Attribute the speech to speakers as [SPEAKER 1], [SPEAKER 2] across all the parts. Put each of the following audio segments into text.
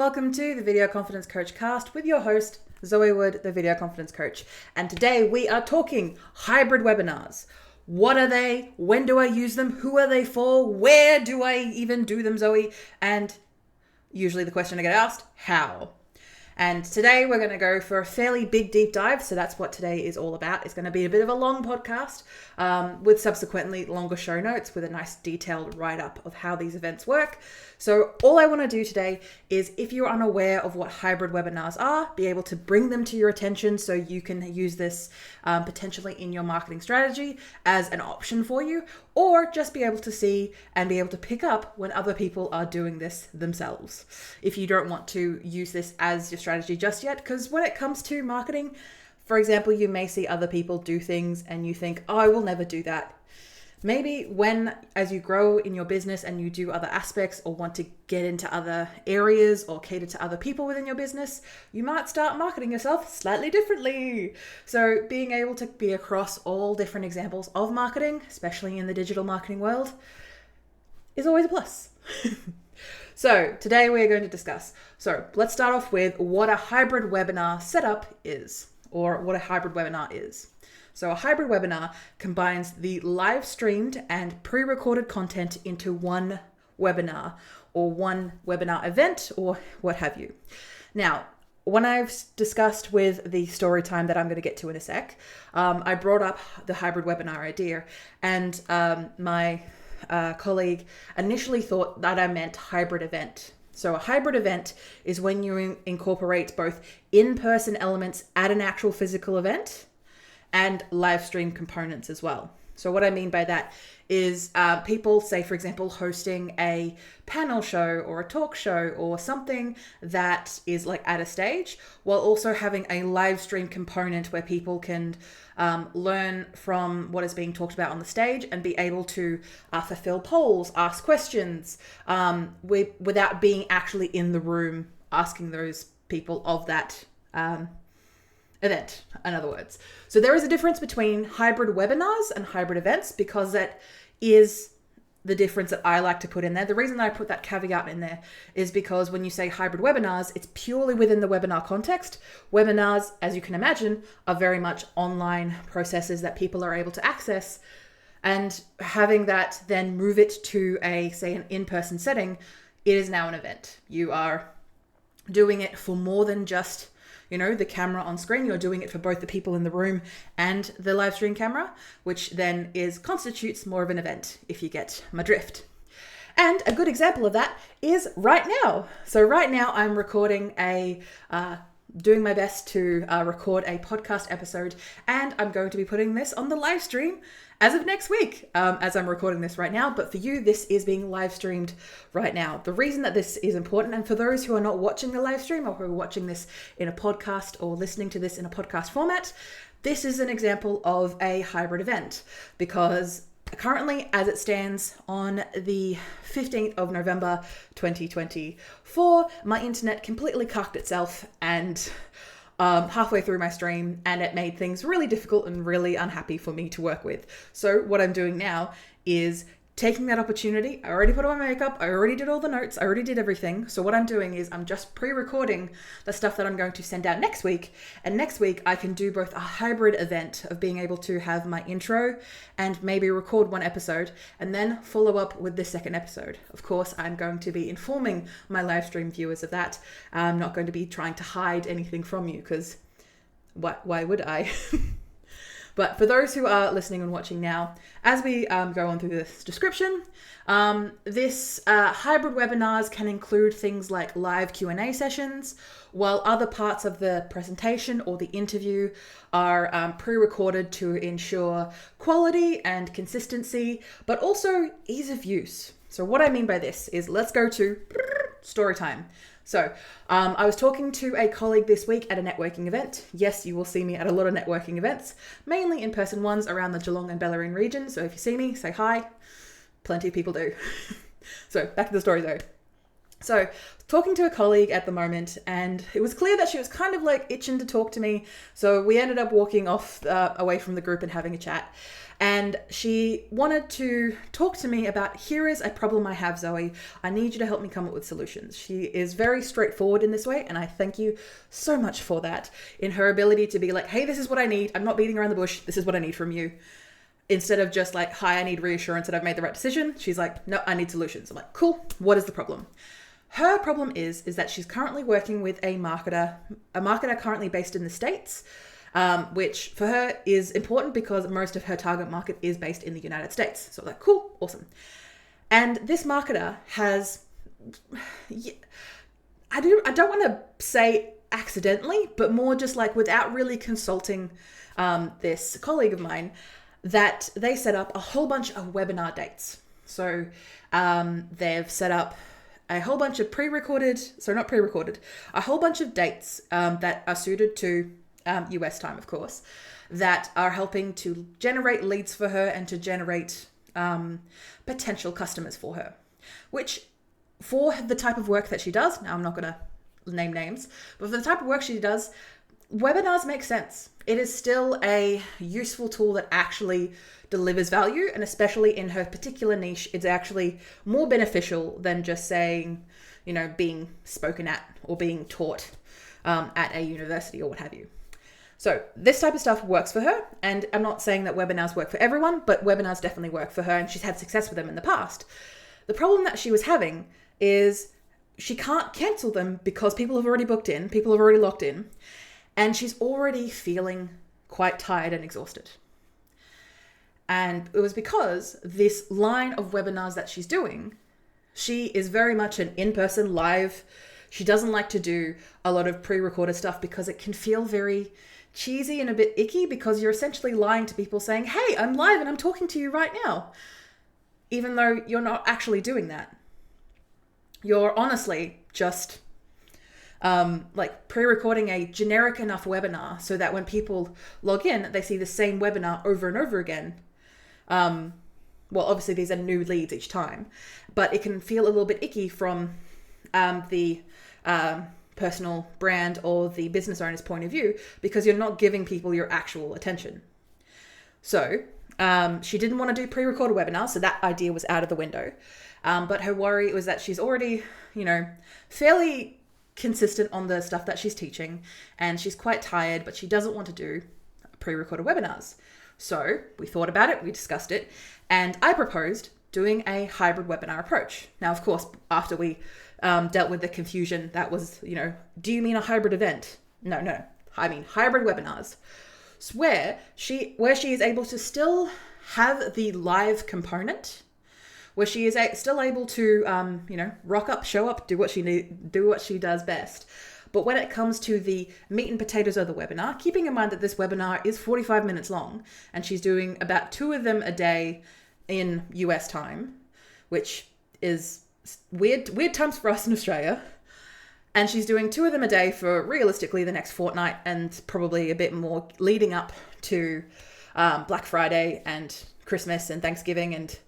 [SPEAKER 1] Welcome to the Video Confidence Coach Cast with your host, Zoe Wood, the Video Confidence Coach. And today we are talking hybrid webinars. What are they? When do I use them? Who are they for? Where do I even do them, Zoe? And usually the question I get asked, how? And today we're going to go for a fairly big deep dive. So that's what today is all about. It's going to be a bit of a long podcast with subsequently longer show notes with a nice detailed write-up of how these events work. So all I want to do today is, if you're unaware of what hybrid webinars are, be able to bring them to your attention so you can use this potentially in your marketing strategy as an option for you, or just be able to see and be able to pick up when other people are doing this themselves. If you don't want to use this as your strategy just yet, because when it comes to marketing, for example, you may see other people do things and you think, oh, I will never do that. Maybe as you grow in your business and you do other aspects or want to get into other areas or cater to other people within your business, you might start marketing yourself slightly differently. So being able to be across all different examples of marketing, especially in the digital marketing world, is always a plus. So today we're going to discuss. So let's start off with what a hybrid webinar setup is, or what a hybrid webinar is. So a hybrid webinar combines the live streamed and pre-recorded content into one webinar or one webinar event or what have you. Now, when I've discussed with the story time that I'm going to get to in a sec, I brought up the hybrid webinar idea, and my colleague initially thought that I meant hybrid event. So a hybrid event is when you incorporate both in-person elements at an actual physical event and live stream components as well. So what I mean by that is people, say for example, hosting a panel show or a talk show or something that is like at a stage, while also having a live stream component where people can learn from what is being talked about on the stage and be able to fulfill polls, ask questions without being actually in the room asking those people of that event, in other words. So there is a difference between hybrid webinars and hybrid events, because that is the difference that I like to put in there. The reason that I put that caveat in there is because when you say hybrid webinars, it's purely within the webinar context. Webinars, as you can imagine, are very much online processes that people are able to access, and having that then move it to say an in-person setting, it is now an event. You are doing it for more than just the camera on screen. You're doing it for both the people in the room and the live stream camera, which then constitutes more of an event, if you get my drift. And a good example of that is right now. So right now I'm recording doing my best to record a podcast episode, and I'm going to be putting this on the live stream as of next week, as I'm recording this right now. But for you, this is being live streamed right now. The reason that this is important, and for those who are not watching the live stream or who are watching this in a podcast or listening to this in a podcast format, this is an example of a hybrid event, because currently, as it stands on the 15th of November, 2024, my internet completely cucked itself and halfway through my stream, and it made things really difficult and really unhappy for me to work with. So what I'm doing now is taking that opportunity. I already put on my makeup. I already did all the notes. I already did everything. So what I'm doing is I'm just pre-recording the stuff that I'm going to send out next week. And next week I can do both a hybrid event of being able to have my intro and maybe record one episode and then follow up with the second episode. Of course, I'm going to be informing my live stream viewers of that. I'm not going to be trying to hide anything from you, because why would I? But for those who are listening and watching now, as we go on through this description, this hybrid webinars can include things like live Q&A sessions, while other parts of the presentation or the interview are pre-recorded to ensure quality and consistency, but also ease of use. So what I mean by this is, let's go to story time. So I was talking to a colleague this week at a networking event. Yes, you will see me at a lot of networking events, mainly in-person ones around the Geelong and Bellarine region. So if you see me, say hi. Plenty of people do. So back to the story though. So talking to a colleague at the moment, and it was clear that she was kind of like itching to talk to me. So we ended up walking off away from the group and having a chat. And she wanted to talk to me about, here is a problem I have, Zoe. I need you to help me come up with solutions. She is very straightforward in this way, and I thank you so much for that, in her ability to be like, hey, this is what I need. I'm not beating around the bush. This is what I need from you. Instead of just like, hi, I need reassurance that I've made the right decision. She's like, no, I need solutions. I'm like, cool. What is the problem? Her problem is that she's currently working with a marketer currently based in the States, which for her is important because most of her target market is based in the United States. So like, cool, awesome. And this marketer has, I don't want to say accidentally, but more just like without really consulting this colleague of mine, that they set up a whole bunch of webinar dates. So they've set up a whole bunch of a whole bunch of dates that are suited to US time, of course, that are helping to generate leads for her and to generate potential customers for her, which for the type of work that she does, now I'm not going to name names, but for the type of work she does, webinars make sense. It is still a useful tool that actually delivers value, and especially in her particular niche, it's actually more beneficial than just saying, being spoken at or being taught at a university or what have you. So this type of stuff works for her, and I'm not saying that webinars work for everyone, but webinars definitely work for her, and she's had success with them in the past. The problem that she was having is she can't cancel them because people have already booked in, people have already locked in, and she's already feeling quite tired and exhausted. And it was because this line of webinars that she's doing, she is very much an in-person live. She doesn't like to do a lot of pre-recorded stuff because it can feel very cheesy and a bit icky, because you're essentially lying to people saying, hey, I'm live and I'm talking to you right now, even though you're not actually doing that. You're honestly just like pre-recording a generic enough webinar so that when people log in, they see the same webinar over and over again. Well, obviously these are new leads each time, but it can feel a little bit icky from the personal brand or the business owner's point of view, because you're not giving people your actual attention. So she didn't want to do pre-recorded webinars, so that idea was out of the window. But her worry was that she's already, fairly consistent on the stuff that she's teaching, and she's quite tired, but she doesn't want to do pre-recorded webinars. So we thought about it, we discussed it, and I proposed doing a hybrid webinar approach. Now, of course, after we dealt with the confusion that was, do you mean a hybrid event? No, I mean hybrid webinars. So where she is able to still have the live component, where she is still able to, rock up, show up, do what she does best. But when it comes to the meat and potatoes of the webinar, keeping in mind that this webinar is 45 minutes long, and she's doing about 2 of them a day in US time, which is weird times for us in Australia. And she's doing 2 of them a day for realistically the next fortnight, and probably a bit more leading up to Black Friday and Christmas and Thanksgiving and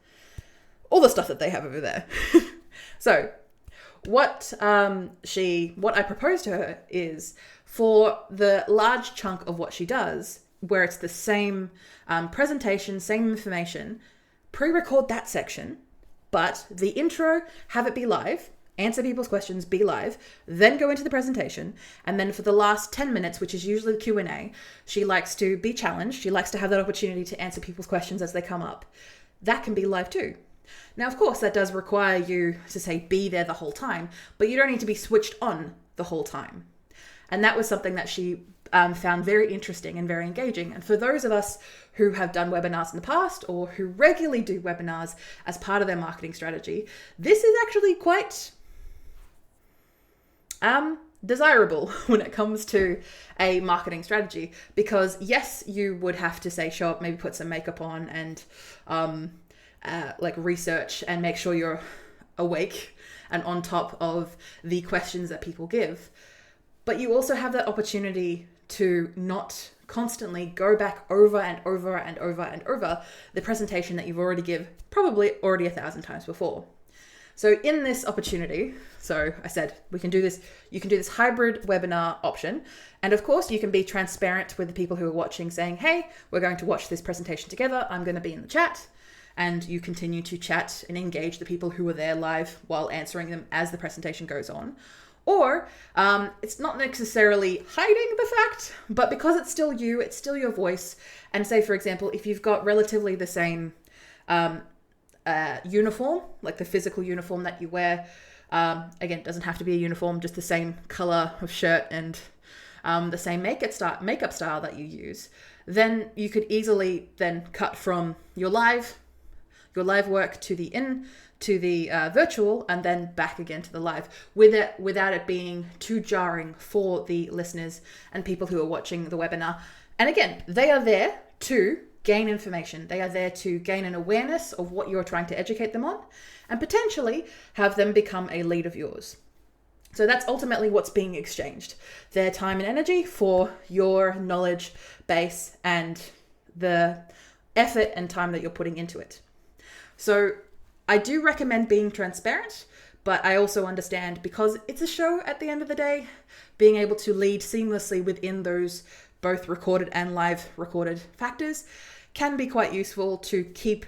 [SPEAKER 1] all the stuff that they have over there. So what I proposed to her is, for the large chunk of what she does, where it's the same presentation, same information, pre-record that section, but the intro, have it be live, answer people's questions, be live, then go into the presentation. And then for the last 10 minutes, which is usually the Q&A, she likes to be challenged. She likes to have that opportunity to answer people's questions as they come up. That can be live too. Now, of course, that does require you to say be there the whole time, but you don't need to be switched on the whole time. And that was something that she found very interesting and very engaging. And for those of us who have done webinars in the past, or who regularly do webinars as part of their marketing strategy, this is actually quite desirable when it comes to a marketing strategy, because yes, you would have to say show up, maybe put some makeup on, and research and make sure you're awake and on top of the questions that people give. But you also have that opportunity to not constantly go back over and over the presentation that you've already probably 1,000 times before. So in this opportunity, so I said we can do this, you can do this hybrid webinar option. And of course you can be transparent with the people who are watching, saying, hey, we're going to watch this presentation together. I'm going to be in the chat. And you continue to chat and engage the people who are there live while answering them as the presentation goes on. Or it's not necessarily hiding the fact, but because it's still you, it's still your voice. And say, for example, if you've got relatively the same uniform, like the physical uniform that you wear, again, it doesn't have to be a uniform, just the same color of shirt and the same makeup style that you use, then you could easily then cut from your live work to the virtual, and then back again to the live, without it being too jarring for the listeners and people who are watching the webinar. And again, they are there to gain information. They are there to gain an awareness of what you're trying to educate them on, and potentially have them become a lead of yours. So that's ultimately what's being exchanged. Their time and energy for your knowledge base and the effort and time that you're putting into it. So I do recommend being transparent, but I also understand, because it's a show at the end of the day, being able to lead seamlessly within those both recorded and live recorded factors can be quite useful to keep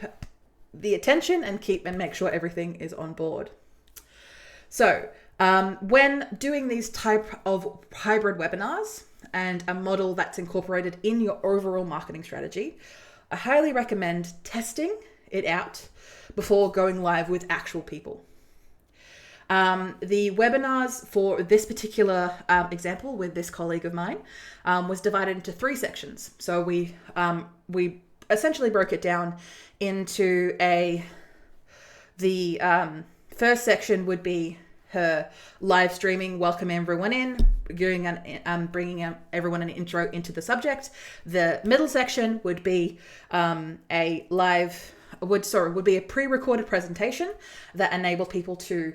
[SPEAKER 1] the attention and make sure everything is on board. So when doing these type of hybrid webinars and a model that's incorporated in your overall marketing strategy, I highly recommend testing it out before going live with actual people. The webinars for this particular example with this colleague of mine was divided into 3 sections. So we essentially broke it down into the first section would be her live streaming, welcome everyone in, bringing everyone an intro into the subject. The middle section would be would be a pre-recorded presentation that enabled people to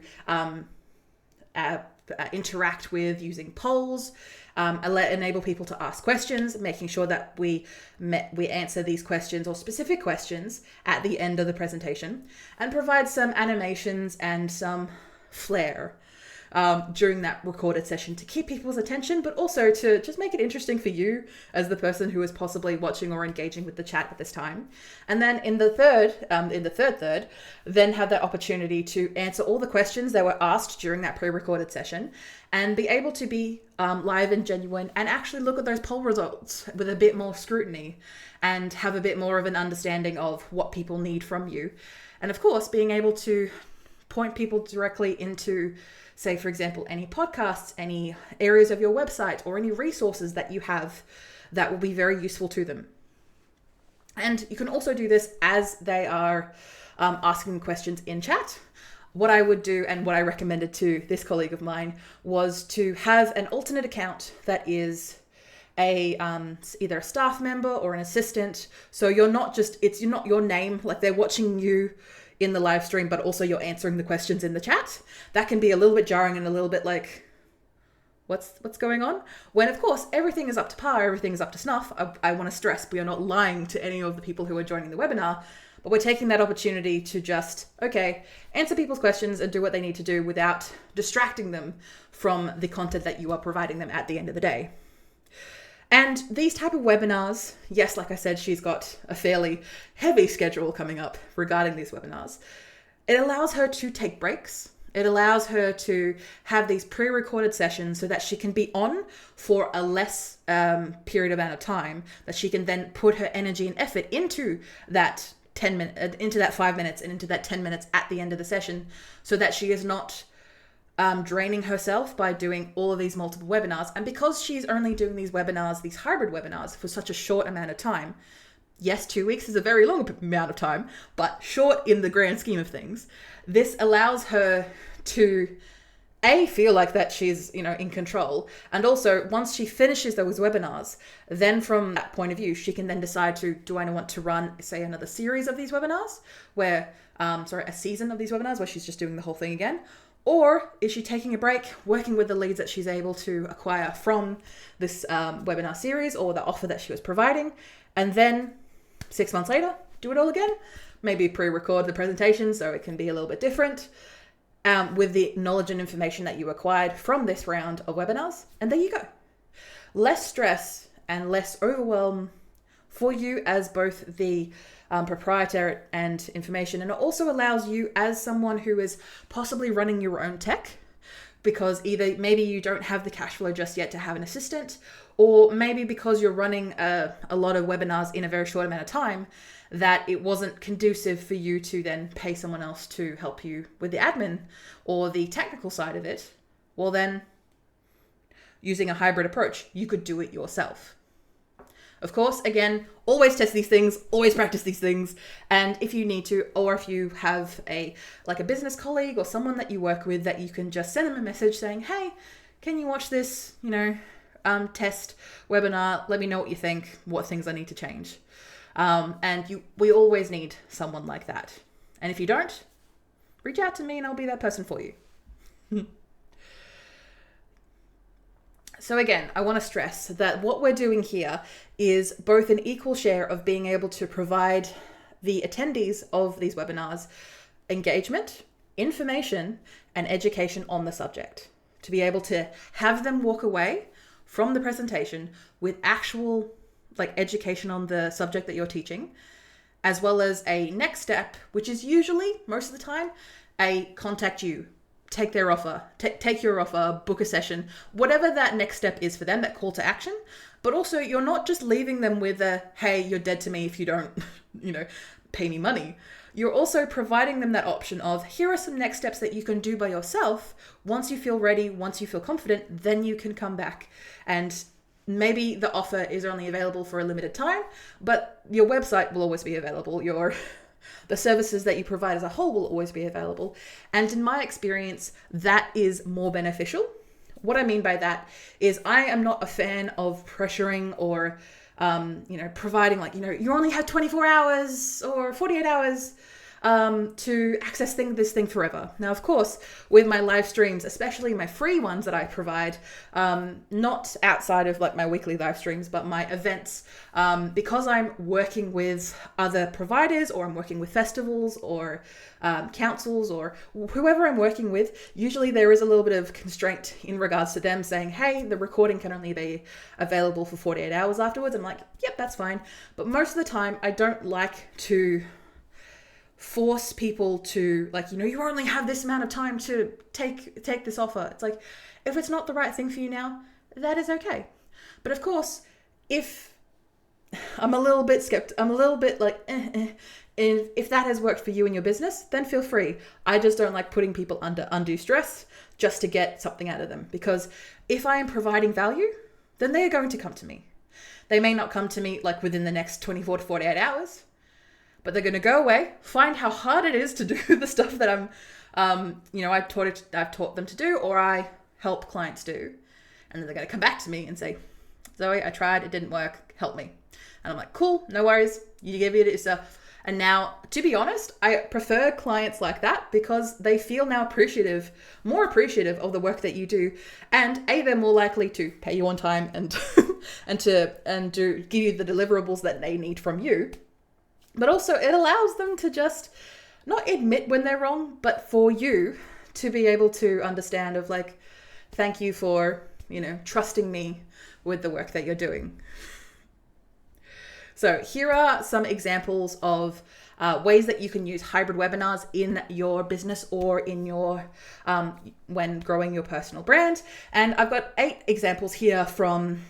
[SPEAKER 1] interact with using polls, enable people to ask questions, making sure that we answer these questions or specific questions at the end of the presentation, and provide some animations and some flair during that recorded session to keep people's attention, but also to just make it interesting for you as the person who is possibly watching or engaging with the chat at this time. And then in the third, then have that opportunity to answer all the questions that were asked during that pre-recorded session, and be able to be live and genuine, and actually look at those poll results with a bit more scrutiny and have a bit more of an understanding of what people need from you. And of course, being able to point people directly into, say, for example, any podcasts, any areas of your website, or any resources that you have that will be very useful to them. And you can also do this as they are asking questions in chat. What I would do, and what I recommended to this colleague of mine, was to have an alternate account that is either a staff member or an assistant. So you're not your name, like they're watching you in the live stream, but also you're answering the questions in the chat. That can be a little bit jarring and a little bit like, what's going on? When of course everything is up to par, everything is up to snuff. I want to stress, we are not lying to any of the people who are joining the webinar, but we're taking that opportunity to just, answer people's questions and do what they need to do without distracting them from the content that you are providing them at the end of the day. And these type of webinars, yes, like I said, she's got a fairly heavy schedule coming up regarding these webinars. It allows her to take breaks. It allows her to have these pre-recorded sessions so that she can be on for a less period amount of time, that she can then put her energy and effort into that 5 minutes and into that 10 minutes at the end of the session, so that she is not draining herself by doing all of these multiple webinars. And because she's only doing these webinars, these hybrid webinars, for such a short amount of time, yes, 2 weeks is a very long amount of time, but short in the grand scheme of things, this allows her to feel like that she's, in control. And also, once she finishes those webinars, then from that point of view, she can then decide do I want to run, say, another series of these webinars a season of these webinars where she's just doing the whole thing again? Or is she taking a break, working with the leads that she's able to acquire from this webinar series or the offer that she was providing, and then 6 months later, do it all again? Maybe pre-record the presentation so it can be a little bit different. with the knowledge and information that you acquired from this round of webinars. And there you go. Less stress and less overwhelm for you as both the proprietor and information. And it also allows you as someone who is possibly running your own tech, because either maybe you don't have the cash flow just yet to have an assistant, or maybe because you're running a lot of webinars in a very short amount of time, that it wasn't conducive for you to then pay someone else to help you with the admin or the technical side of it. Well, then using a hybrid approach, you could do it yourself. Of course, again, always test these things, always practice these things. And if you need to, or if you have a business colleague or someone that you work with, that you can just send them a message saying, hey, can you watch this, test webinar? Let me know what you think, what things I need to change. We always need someone like that. And if you don't, reach out to me and I'll be that person for you. So again, I want to stress that what we're doing here is both an equal share of being able to provide the attendees of these webinars engagement, information, and education on the subject, to be able to have them walk away from the presentation with actual education on the subject that you're teaching, as well as a next step, which is usually, most of the time, a contact you, take their offer, take your offer, book a session, whatever that next step is for them, that call to action. But also, you're not just leaving them with a, hey, you're dead to me if you don't, pay me money. You're also providing them that option of, here are some next steps that you can do by yourself. Once you feel ready, once you feel confident, then you can come back. And maybe the offer is only available for a limited time, but your website will always be available. The services that you provide as a whole will always be available. And in my experience, that is more beneficial. What I mean by that is I am not a fan of pressuring or, providing you only have 24 hours or 48 hours to access this thing forever. Now, of course, with my live streams, especially my free ones that I provide, not outside of my weekly live streams, but my events, because I'm working with other providers, or I'm working with festivals or councils or whoever I'm working with, usually there is a little bit of constraint in regards to them saying, hey, the recording can only be available for 48 hours afterwards. I'm like, yep, that's fine. But most of the time, I don't like to force people to you only have this amount of time to take this offer. It's like, if it's not the right thing for you now, that is okay. But of course, if I'm a little bit if that has worked for you in your business, then feel free. I just don't like putting people under undue stress just to get something out of them, because if I am providing value, then they are going to come to me. They may not come to me within the next 24 to 48 hours, but they're going to go away, find how hard it is to do the stuff that I've taught them to do, or I help clients do. And then they're going to come back to me and say, Zoe, I tried, it didn't work, help me. And I'm like, cool, no worries. You give it yourself. And now, to be honest, I prefer clients like that, because they feel now more appreciative of the work that you do. And they're more likely to pay you on time and to give you the deliverables that they need from you. But also, it allows them to just not admit when they're wrong, but for you to be able to understand of thank you for, trusting me with the work that you're doing. So here are some examples of ways that you can use hybrid webinars in your business or in your when growing your personal brand. And I've got 8 examples here from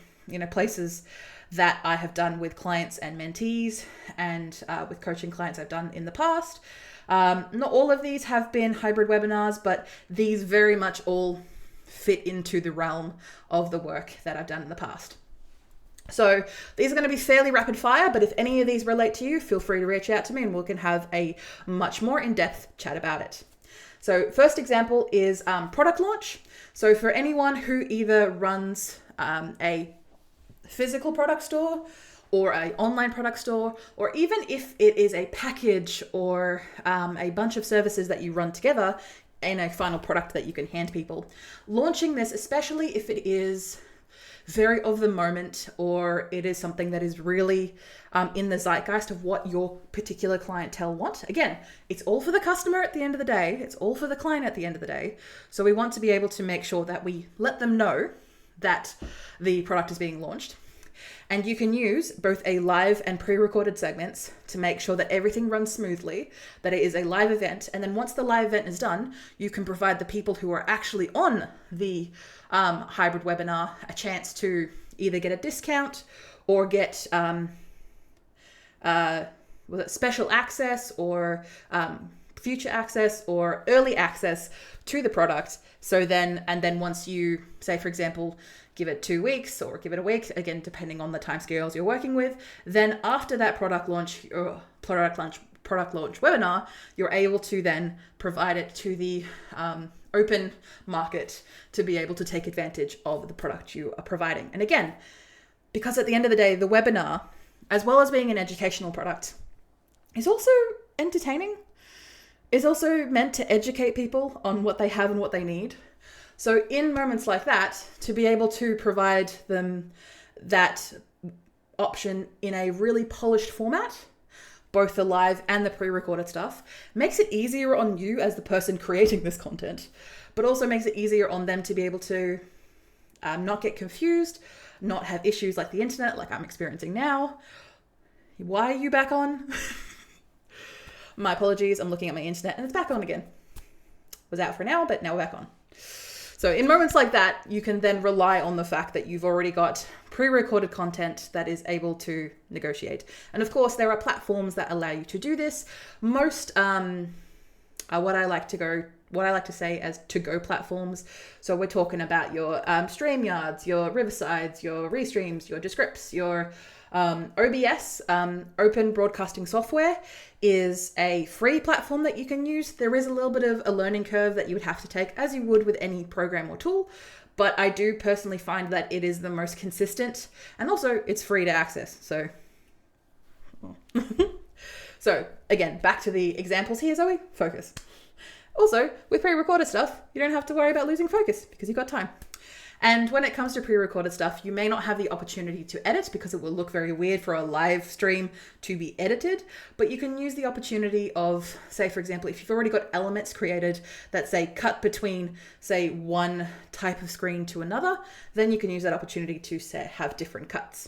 [SPEAKER 1] places that I have done with clients and mentees, and with coaching clients I've done in the past. Not all of these have been hybrid webinars, but these very much all fit into the realm of the work that I've done in the past. So these are going to be fairly rapid fire, but if any of these relate to you, feel free to reach out to me and we can have a much more in-depth chat about it. So first example is product launch. So for anyone who either runs a physical product store or an online product store, or even if it is a package or a bunch of services that you run together in a final product that you can hand people, launching this, especially if it is very of the moment, or it is something that is really in the zeitgeist of what your particular clientele want. Again, it's all for the customer at the end of the day. It's all for the client at the end of the day. So we want to be able to make sure that we let them know that the product is being launched. And you can use both a live and pre-recorded segments to make sure that everything runs smoothly, that it is a live event. And then once the live event is done, you can provide the people who are actually on the hybrid webinar a chance to either get a discount or get special access or future access or early access to the product. So then once you say, for example, give it 2 weeks or give it a week, again, depending on the timescales you're working with, then after that product launch webinar, you're able to then provide it to the open market to be able to take advantage of the product you are providing. And again, because at the end of the day, the webinar, as well as being an educational product, is also entertaining, is also meant to educate people on what they have and what they need. So in moments like that, to be able to provide them that option in a really polished format, both the live and the pre-recorded stuff, makes it easier on you as the person creating this content, but also makes it easier on them to be able to not get confused, not have issues like the internet, like I'm experiencing now. Why are you back on? My apologies, I'm looking at my internet and it's back on again. Was out for an hour, but now we're back on. So in moments like that, you can then rely on the fact that you've already got pre-recorded content that is able to negotiate. And of course, there are platforms that allow you to do this. Most what I like to say as to-go platforms. So we're talking about your StreamYards, your Riversides, your Restreams, your Descripts, your OBS, Open Broadcasting Software, is a free platform that you can use. There is a little bit of a learning curve that you would have to take, as you would with any program or tool, but I do personally find that it is the most consistent, and also it's free to access. So again, back to the examples here, Zoe, focus. Also, with pre-recorded stuff, you don't have to worry about losing focus because you've got time. And when it comes to pre-recorded stuff, you may not have the opportunity to edit because it will look very weird for a live stream to be edited, but you can use the opportunity of, say, for example, if you've already got elements created that say cut between, say, one type of screen to another, then you can use that opportunity to say have different cuts.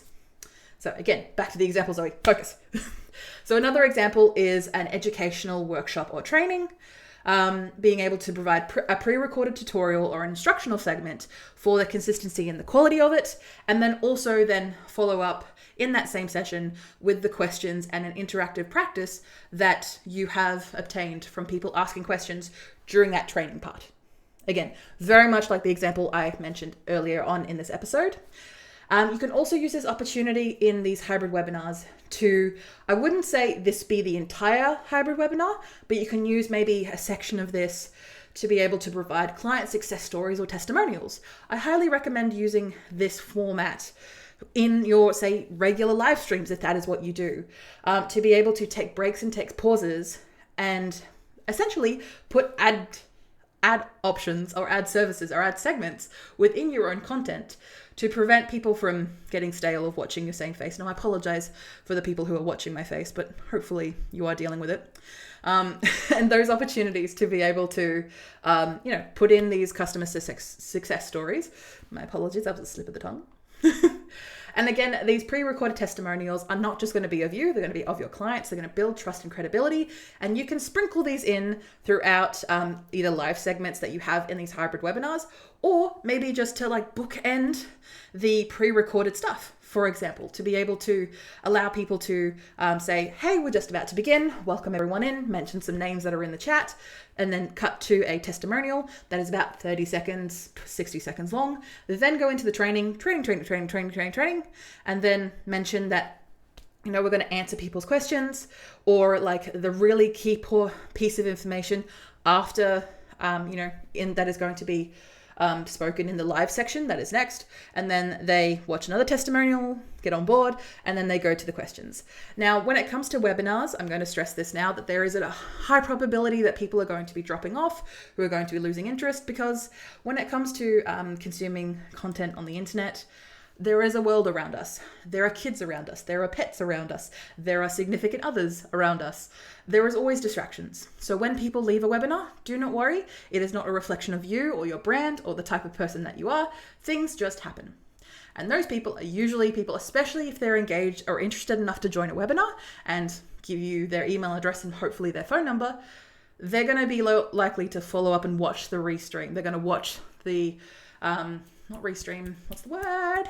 [SPEAKER 1] So again, back to the example, Zoe, focus. So another example is an educational workshop or training. Being able to provide a pre-recorded tutorial or an instructional segment for the consistency and the quality of it, and then also then follow up in that same session with the questions and an interactive practice that you have obtained from people asking questions during that training part. Again, very much like the example I mentioned earlier on in this episode. You can also use this opportunity in these hybrid webinars to, I wouldn't say this be the entire hybrid webinar, but you can use maybe a section of this to be able to provide client success stories or testimonials. I highly recommend using this format in your, say, regular live streams, if that is what you do, to be able to take breaks and take pauses and essentially put ad options or ad services or ad segments within your own content to prevent people from getting stale of watching your same face. Now, I apologize for the people who are watching my face, but hopefully you are dealing with it. And those opportunities to be able to, put in these customer success stories. My apologies, that was a slip of the tongue. And again, these pre-recorded testimonials are not just going to be of you, they're going to be of your clients. They're going to build trust and credibility. And you can sprinkle these in throughout either live segments that you have in these hybrid webinars, or maybe just to like bookend the pre-recorded stuff. For example, to be able to allow people to say, hey, we're just about to begin. Welcome everyone in, mention some names that are in the chat, and then cut to a testimonial that is about 30 seconds, 60 seconds long. Then go into the training, and then mention that, we're going to answer people's questions, or like the really key piece of information after, that is going to be spoken in the live section that is next, and then they watch another testimonial, get on board, and then they go to the questions. Now, when it comes to webinars, I'm going to stress this now, that there is a high probability that people are going to be dropping off, who are going to be losing interest, because when it comes to consuming content on the internet, There is a world around us. There are kids around us. There are pets around us. There are significant others around us. There is always distractions. So when people leave a webinar, do not worry. It is not a reflection of you or your brand or the type of person that you are. Things just happen. And those people are usually people, especially if they're engaged or interested enough to join a webinar and give you their email address and hopefully their phone number, they're going to be likely to follow up and watch the restream. They're going to watch the, not restream, what's the word?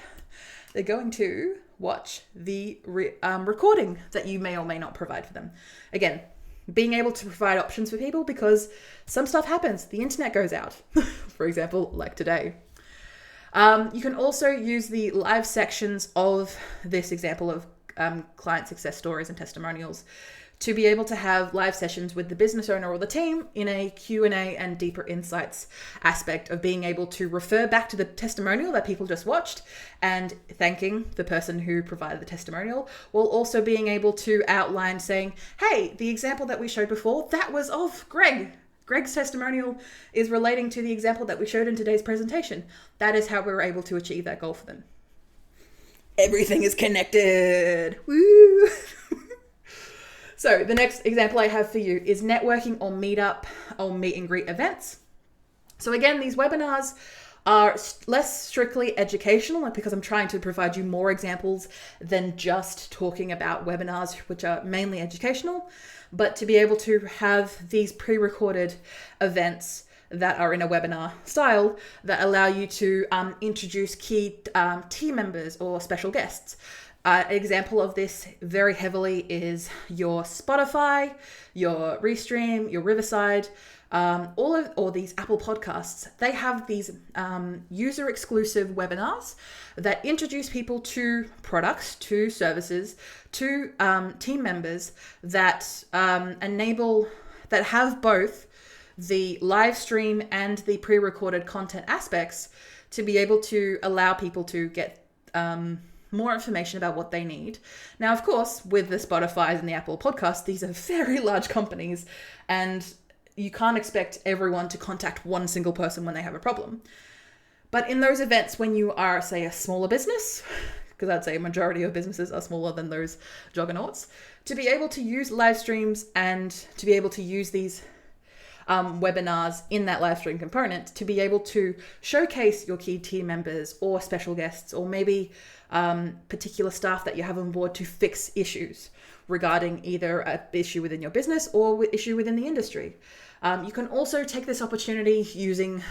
[SPEAKER 1] They're going to watch the recording that you may or may not provide for them. Again, being able to provide options for people because some stuff happens. The internet goes out, for example, like today. You can also use the live sections of this example of client success stories and testimonials to be able to have live sessions with the business owner or the team in a Q&A and deeper insights aspect of being able to refer back to the testimonial that people just watched and thanking the person who provided the testimonial, while also being able to outline saying, hey, the example that we showed before, that was of Greg. Greg's testimonial is relating to the example that we showed in today's presentation. That is how we were able to achieve that goal for them. Everything is connected. Woo! So the next example I have for you is networking or meetup or meet and greet events. So again, these webinars are less strictly educational because I'm trying to provide you more examples than just talking about webinars, which are mainly educational, but to be able to have these pre-recorded events that are in a webinar style that allow you to introduce key team members or special guests. An example of this very heavily is your Spotify, your Restream, your Riverside, all these Apple podcasts. They have these user exclusive webinars that introduce people to products, to services, to team members that that have both the live stream and the pre-recorded content aspects to be able to allow people to get more information about what they need. Now, of course, with the Spotifys and the Apple podcasts, these are very large companies and you can't expect everyone to contact one single person when they have a problem. But in those events, when you are, say, a smaller business, because I'd say a majority of businesses are smaller than those juggernauts, to be able to use live streams and to be able to use these webinars in that live stream component to be able to showcase your key team members or special guests or maybe particular staff that you have on board to fix issues regarding either an issue within your business or issue within the industry. You can also take this opportunity using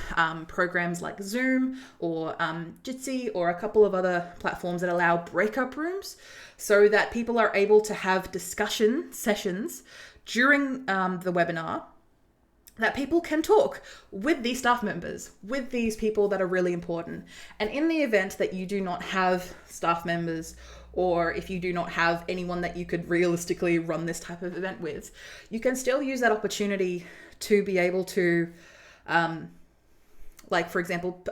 [SPEAKER 1] programs like Zoom or Jitsi or a couple of other platforms that allow breakup rooms so that people are able to have discussion sessions during the webinar that people can talk with these staff members, with these people that are really important. And in the event that you do not have staff members, or if you do not have anyone that you could realistically run this type of event with, you can still use that opportunity to be able to, like for example,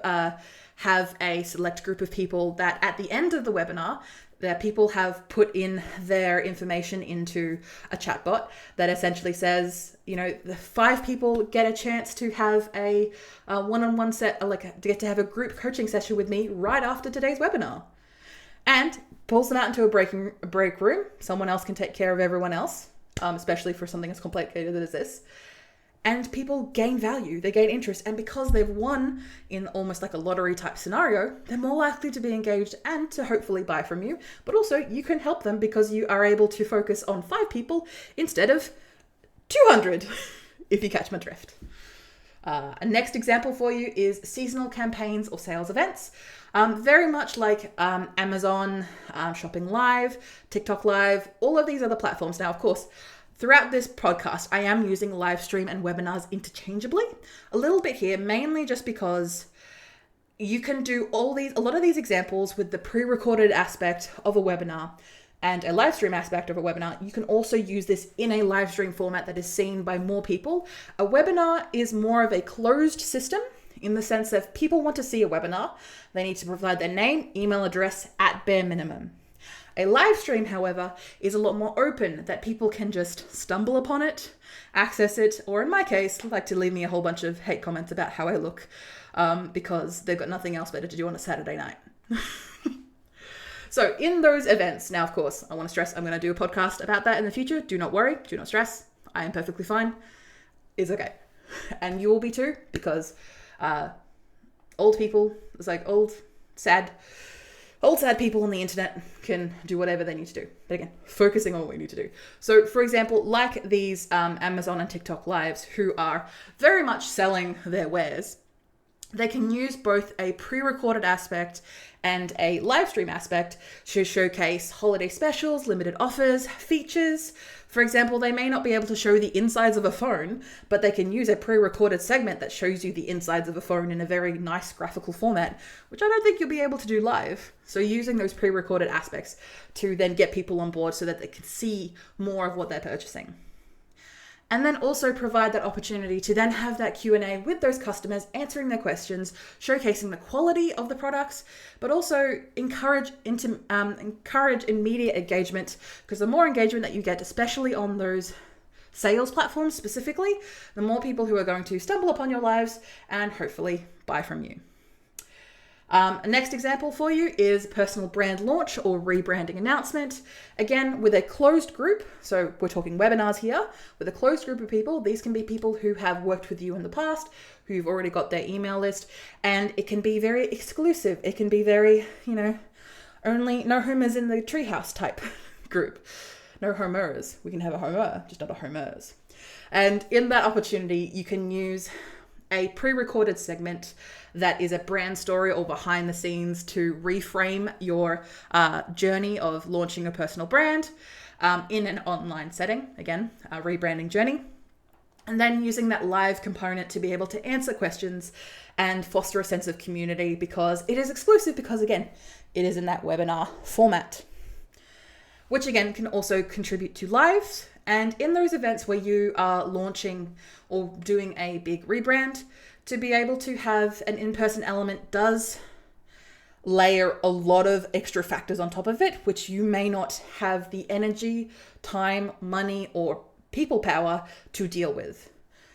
[SPEAKER 1] have a select group of people that at the end of the webinar, that people have put in their information into a chatbot that essentially says, you know, the 5 people get a chance to have a one-on-one get to have a group coaching session with me right after today's webinar. And pulls them out into a break room. Someone else can take care of everyone else, especially for something as complicated as this. And people gain value, they gain interest. And because they've won in almost like a lottery type scenario, they're more likely to be engaged and to hopefully buy from you. But also you can help them because you are able to focus on 5 people instead of 200, if you catch my drift. A next example for you is seasonal campaigns or sales events. Very much like Amazon, Shopping Live, TikTok Live, all of these other platforms. Now, of course, throughout this podcast, I am using live stream and webinars interchangeably. A little bit here, mainly just because you can do a lot of these examples with the pre-recorded aspect of a webinar and a live stream aspect of a webinar. You can also use this in a live stream format that is seen by more people. A webinar is more of a closed system in the sense that if people want to see a webinar, they need to provide their name, email address at bare minimum. A live stream, however, is a lot more open, that people can just stumble upon it, access it, or in my case, like to leave me a whole bunch of hate comments about how I look because they've got nothing else better to do on a Saturday night. So in those events, now, of course, I want to stress, I'm going to do a podcast about that in the future. Do not worry. Do not stress. I am perfectly fine. It's okay. And you will be too, because old people, it's like old, sad people on the internet can do whatever they need to do. But again, focusing on what we need to do. So for example, like these Amazon and TikTok lives who are very much selling their wares, they can use both a pre-recorded aspect and a live stream aspect to showcase holiday specials, limited offers, features. For example, they may not be able to show the insides of a phone, but they can use a pre-recorded segment that shows you the insides of a phone in a very nice graphical format, which I don't think you'll be able to do live. So using those pre-recorded aspects to then get people on board so that they can see more of what they're purchasing. And then also provide that opportunity to then have that Q&A with those customers, answering their questions, showcasing the quality of the products, but also encourage immediate engagement, because the more engagement that you get, especially on those sales platforms specifically, the more people who are going to stumble upon your lives and hopefully buy from you. Next example for you is personal brand launch or rebranding announcement. Again, with a closed group, so we're talking webinars here, with a closed group of people. These can be people who have worked with you in the past, who you've already got their email list, and it can be very exclusive. It can be very, only no homers in the treehouse type group. No homers. We can have a homer, just not a homers. And in that opportunity, you can use a pre-recorded segment that is a brand story or behind the scenes to reframe your journey of launching a personal brand in an online setting. Again, a rebranding journey. And then using that live component to be able to answer questions and foster a sense of community, because it is exclusive, because again, it is in that webinar format, which again can also contribute to lives. And in those events where you are launching or doing a big rebrand, to be able to have an in-person element does layer a lot of extra factors on top of it, which you may not have the energy, time, money, or people power to deal with.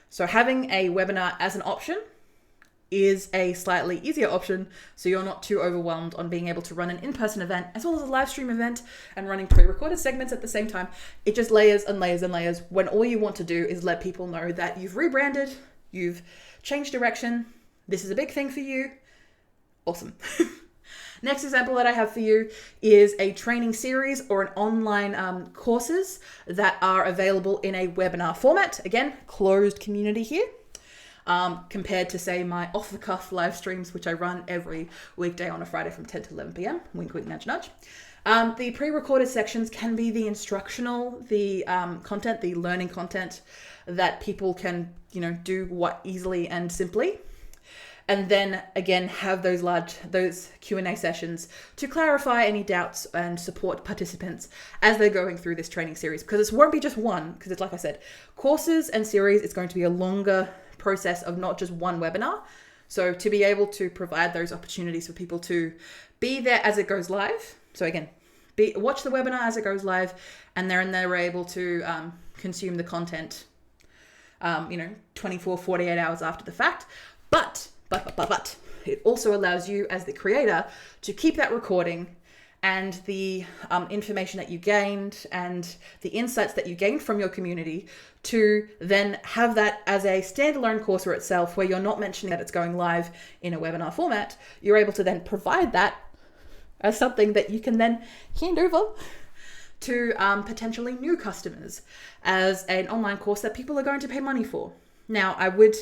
[SPEAKER 1] So having a webinar as an option is a slightly easier option, so you're not too overwhelmed on being able to run an in-person event as well as a live stream event and running pre-recorded segments at the same time. It just layers and layers and layers when all you want to do is let people know that you've rebranded, you've changed direction, this is a big thing for you. Awesome. Next example that I have for you is a training series or an online courses that are available in a webinar format. Again, closed community here. Compared to, say, my off-the-cuff live streams, which I run every weekday on a Friday from 10 to 11 p.m. Wink, wink, nudge, nudge. The pre-recorded sections can be the instructional, the content, the learning content that people can, do easily and simply. And then again, have those Q&A sessions to clarify any doubts and support participants as they're going through this training series. Because it won't be just one, because it's like I said, courses and series, it's going to be a longer process of not just one webinar. So to be able to provide those opportunities for people to be there as it goes live. So again, watch the webinar as it goes live, and they're able to consume the content, 24, 48 hours after the fact. But it also allows you as the creator to keep that recording and the information that you gained and the insights that you gained from your community to then have that as a standalone course or itself, where you're not mentioning that it's going live in a webinar format. You're able to then provide that as something that you can then hand over to potentially new customers as an online course that people are going to pay money for. Now, I would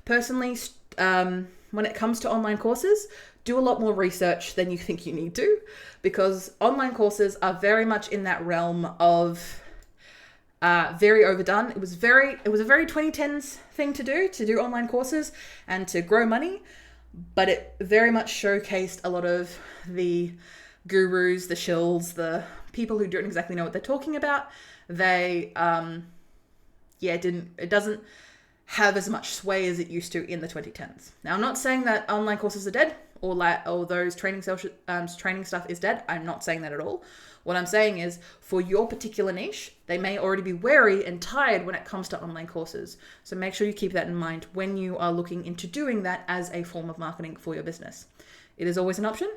[SPEAKER 1] personally, when it comes to online courses, do a lot more research than you think you need to, because online courses are very much in that realm of very overdone. It was a very 2010s thing to do online courses and to grow money, but it very much showcased a lot of the gurus, the shills, the people who don't exactly know what they're talking about. They, it doesn't have as much sway as it used to in the 2010s. Now, I'm not saying that online courses are dead or those training stuff is dead. I'm not saying that at all. What I'm saying is, for your particular niche, they may already be wary and tired when it comes to online courses. So make sure you keep that in mind when you are looking into doing that as a form of marketing for your business. It is always an option,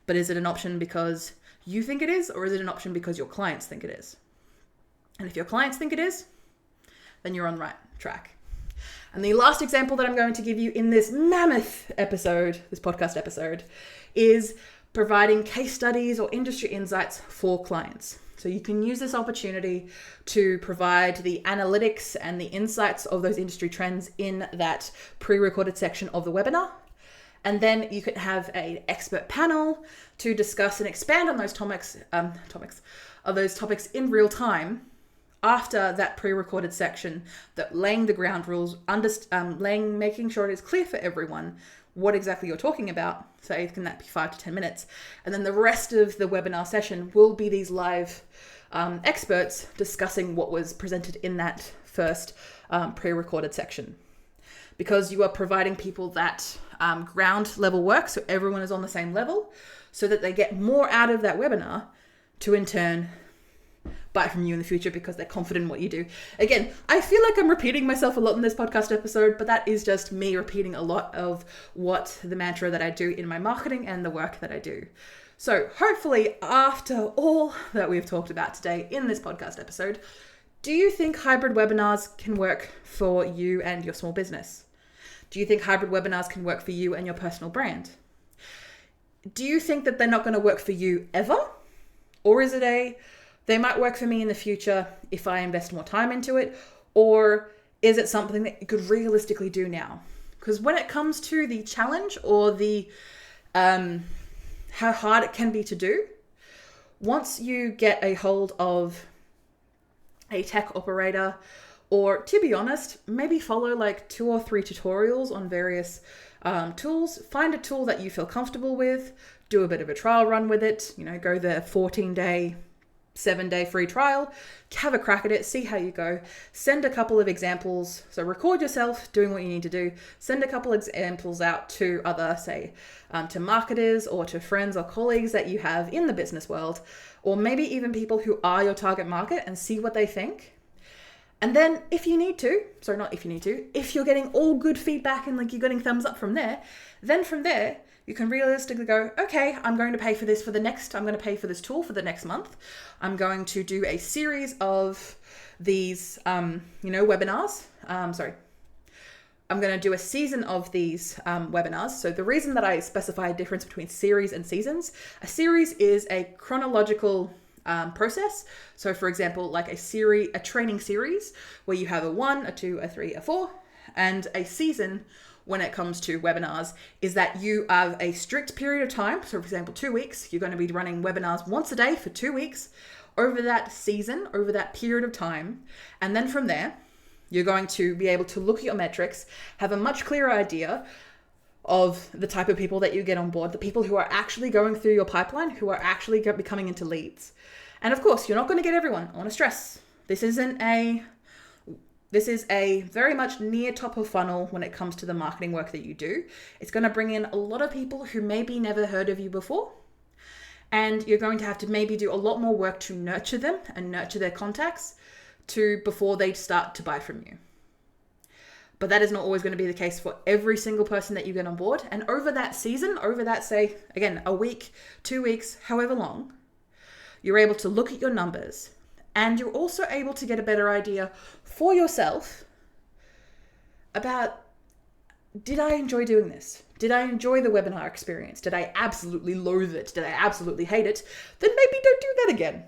[SPEAKER 1] But is it an option because you think it is, or is it an option because your clients think it is? And if your clients think it is, then you're on the right track. And the last example that I'm going to give you in this mammoth episode, this podcast episode, is providing case studies or industry insights for clients. So you can use this opportunity to provide the analytics and the insights of those industry trends in that pre-recorded section of the webinar. And then you can have an expert panel to discuss and expand on those topics in real time after that pre-recorded section, that laying the ground rules, making sure it is clear for everyone what exactly you're talking about. So can that be 5 to 10 minutes? And then the rest of the webinar session will be these live experts discussing what was presented in that first pre-recorded section. Because you are providing people that ground level work, so everyone is on the same level, so that they get more out of that webinar to in turn buy from you in the future because they're confident in what you do. Again, I feel like I'm repeating myself a lot in this podcast episode, but that is just me repeating a lot of what the mantra that I do in my marketing and the work that I do. So hopefully after all that we've talked about today in this podcast episode, do you think hybrid webinars can work for you and your small business? Do you think hybrid webinars can work for you and your personal brand? Do you think that they're not going to work for you ever? Or is it they might work for me in the future if I invest more time into it? Or is it something that you could realistically do now? Because when it comes to the challenge or the how hard it can be to do, once you get a hold of a tech operator, or to be honest, maybe follow like 2 or 3 tutorials on various tools, find a tool that you feel comfortable with, do a bit of a trial run with it, go the 14-day, 7-day free trial, have a crack at it, see how you go, send a couple of examples. So record yourself doing what you need to do, send a couple of examples out to other, to marketers or to friends or colleagues that you have in the business world, or maybe even people who are your target market, and see what they think. And then if you're getting all good feedback and like you're getting thumbs up from there, then from there, you can realistically go, okay, I'm going to pay for this I'm going to pay for this tool for the next month. I'm going to do a series of these, webinars. I'm going to do a season of these webinars. So the reason that I specify a difference between series and seasons, a series is a chronological process. So for example, like a training series where you have a 1, a 2, a 3, a 4, and a season when it comes to webinars is that you have a strict period of time. So for example, 2 weeks, you're going to be running webinars once a day for 2 weeks over that season, over that period of time. And then from there, you're going to be able to look at your metrics, have a much clearer idea of the type of people that you get on board, the people who are actually going through your pipeline, who are actually becoming into leads. And of course, you're not going to get everyone. I want to stress, this is a very much near top of funnel when it comes to the marketing work that you do. It's going to bring in a lot of people who maybe never heard of you before. And you're going to have to maybe do a lot more work to nurture them and nurture their contacts before they start to buy from you. But that is not always going to be the case for every single person that you get on board. And over that season, say, again, a week, 2 weeks, however long, you're able to look at your numbers. And you're also able to get a better idea for yourself about, did I enjoy doing this? Did I enjoy the webinar experience? Did I absolutely loathe it? Did I absolutely hate it? Then maybe don't do that again.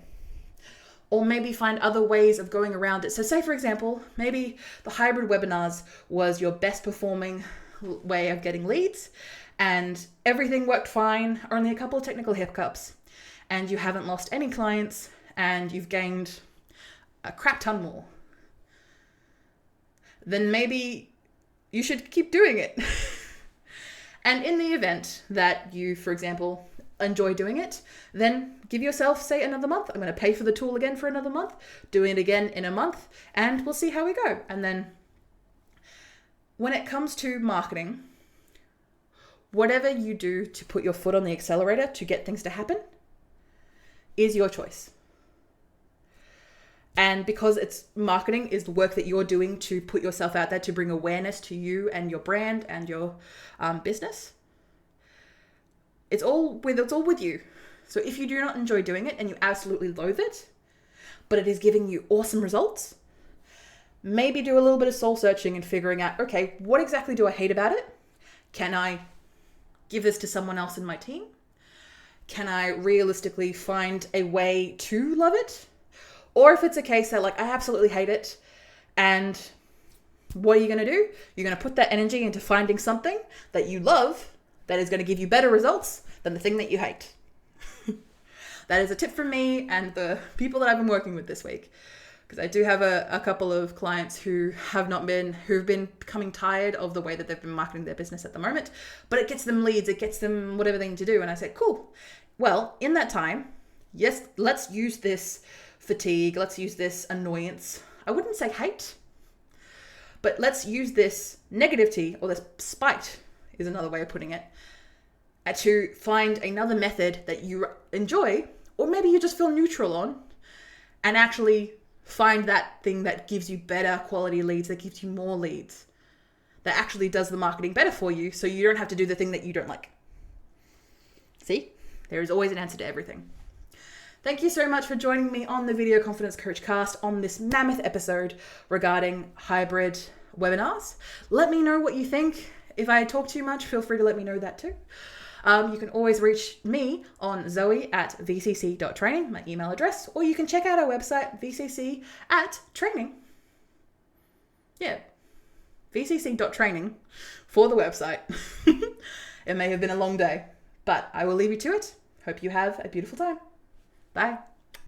[SPEAKER 1] Or maybe find other ways of going around it. So say, for example, maybe the hybrid webinars was your best performing way of getting leads and everything worked fine, only a couple of technical hiccups, and you haven't lost any clients and you've gained a crap ton more. Then maybe you should keep doing it. And in the event that you, for example, enjoy doing it, then give yourself, say, another month. I'm going to pay for the tool again for another month, doing it again in a month, and we'll see how we go. And then when it comes to marketing, whatever you do to put your foot on the accelerator to get things to happen is your choice. And because it's marketing is the work that you're doing to put yourself out there, to bring awareness to you and your brand and your business, It's all with you. So if you do not enjoy doing it and you absolutely loathe it, but it is giving you awesome results, maybe do a little bit of soul searching and figuring out, okay, what exactly do I hate about it? Can I give this to someone else in my team? Can I realistically find a way to love it? Or if it's a case that like, I absolutely hate it, and what are you going to do? You're going to put that energy into finding something that you love that is going to give you better results than the thing that you hate. That is a tip from me and the people that I've been working with this week. Because I do have a couple of clients who've been becoming tired of the way that they've been marketing their business at the moment, but it gets them leads, it gets them whatever they need to do. And I said, cool. Well, in that time, yes, let's use this fatigue, let's use this annoyance. I wouldn't say hate, but let's use this negativity, or this spite is another way of putting it, to find another method that you enjoy, or maybe you just feel neutral on, and actually find that thing that gives you better quality leads, that gives you more leads, that actually does the marketing better for you, so you don't have to do the thing that you don't like. See? There is always an answer to everything. Thank you so much for joining me on the Video Confidence Coach Cast on this mammoth episode regarding hybrid webinars. Let me know what you think. If I talk too much, feel free to let me know that too. You can always reach me on zoe@vcc.training, my email address, or you can check out our website, vcc@training. Yeah, vcc.training for the website. It may have been a long day, but I will leave you to it. Hope you have a beautiful time. Bye.